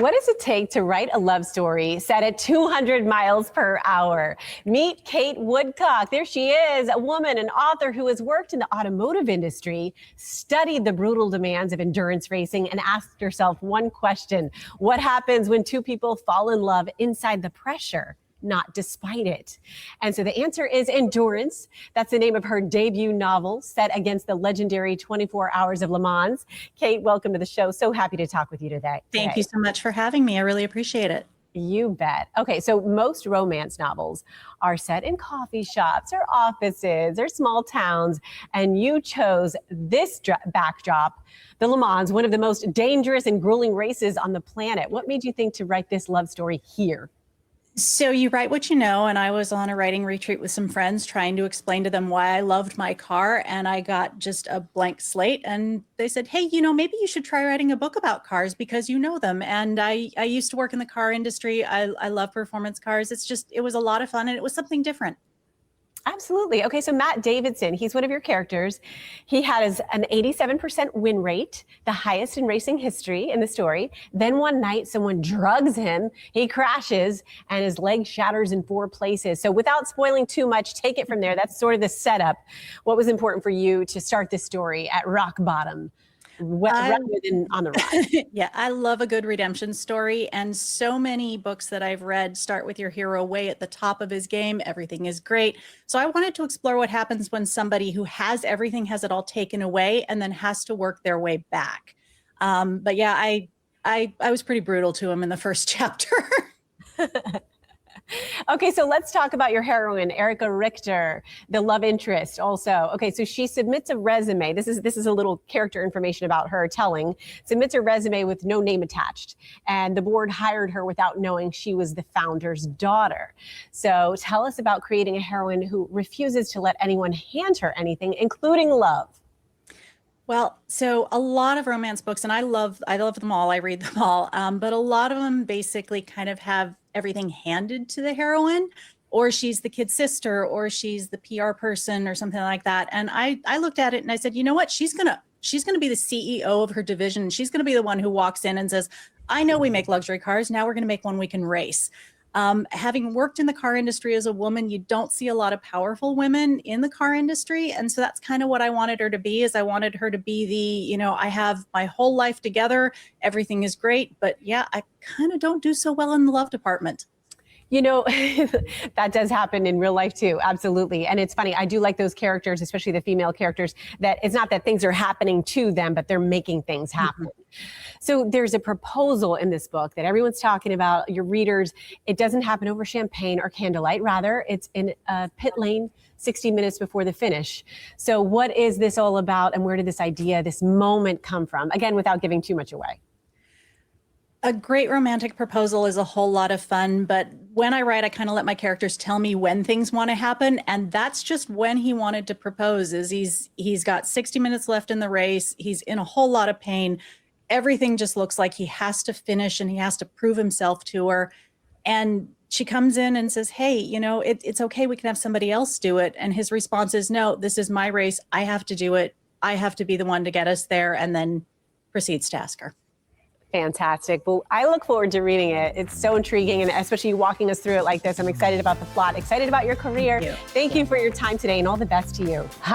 What does it take to write a love story set at 200 miles per hour? Meet Kate Woodcock. There she is, a woman, an author who has worked in the automotive industry, studied the brutal demands of endurance racing, and asked herself one question: what happens when two people fall in love inside the pressure, not despite it? And so the answer is endurance. That's the name of her debut novel, set against the legendary 24 Hours of Le Mans. Kate, welcome to the show. So happy to talk with you today. Thank you so much for having me. I really appreciate it. You bet. Okay, so most romance novels are set in coffee shops or offices or small towns, and you chose this backdrop, the Le Mans, one of the most dangerous and grueling races on the planet. What made you think to write this love story here? So you write what you know, and I was on a writing retreat with some friends trying to explain to them why I loved my car, and I got just a blank slate, and they said, hey, maybe you should try writing a book about cars because you know them. And I used to work in the car industry. I love performance cars. It was a lot of fun, and it was something different. Absolutely. Okay, so Matt Davidson, he's one of your characters. He has an 87% win rate, the highest in racing history in the story. Then one night, someone drugs him, he crashes, and his leg shatters in 4 places. So without spoiling too much, take it from there. That's sort of the setup. What was important for you to start this story at rock bottom, rather than on the ride? Yeah, I love a good redemption story. And so many books that I've read start with your hero way at the top of his game. Everything is great. So I wanted to explore what happens when somebody who has everything has it all taken away and then has to work their way back. But yeah, I was pretty brutal to him in the first chapter. Okay, so let's talk about your heroine, Erica Richter, the love interest also. Okay, so she submits a resume. This is a little character information about her telling. Submits a resume with no name attached. And the board hired her without knowing she was the founder's daughter. So tell us about creating a heroine who refuses to let anyone hand her anything, including love. Well, so a lot of romance books, and I love them all. I read them all. But a lot of them basically kind of have everything handed to the heroine, or she's the kid's sister, or she's the PR person or something like that. And I looked at it and I said, you know what? She's gonna be the CEO of her division. She's gonna be the one who walks in and says, I know we make luxury cars. Now we're gonna make one we can race. Having worked in the car industry as a woman, you don't see a lot of powerful women in the car industry. And so that's kind of what I wanted her to be, is I wanted her to be the, I have my whole life together. Everything is great. But yeah, I kind of don't do so well in the love department. That does happen in real life too. Absolutely. And it's funny. I do like those characters, especially the female characters, that it's not that things are happening to them, but they're making things happen. So there's a proposal in this book that everyone's talking about, your readers. It doesn't happen over champagne or candlelight. Rather, it's in a pit lane 60 minutes before the finish. So what is this all about, and where did this idea, this moment come from? Again, without giving too much away. A great romantic proposal is a whole lot of fun, but when I write, I kind of let my characters tell me when things want to happen, and that's just when he wanted to propose. Is he's got 60 minutes left in the race. He's in a whole lot of pain. Everything just looks like he has to finish and he has to prove himself to her. And she comes in and says, hey, it's okay. We can have somebody else do it. And his response is, no, this is my race. I have to do it. I have to be the one to get us there, and then proceeds to ask her. Fantastic. Well, I look forward to reading it. It's so intriguing, and especially walking us through it like this. I'm excited about the plot, excited about your career. Thank you for your time today, and all the best to you.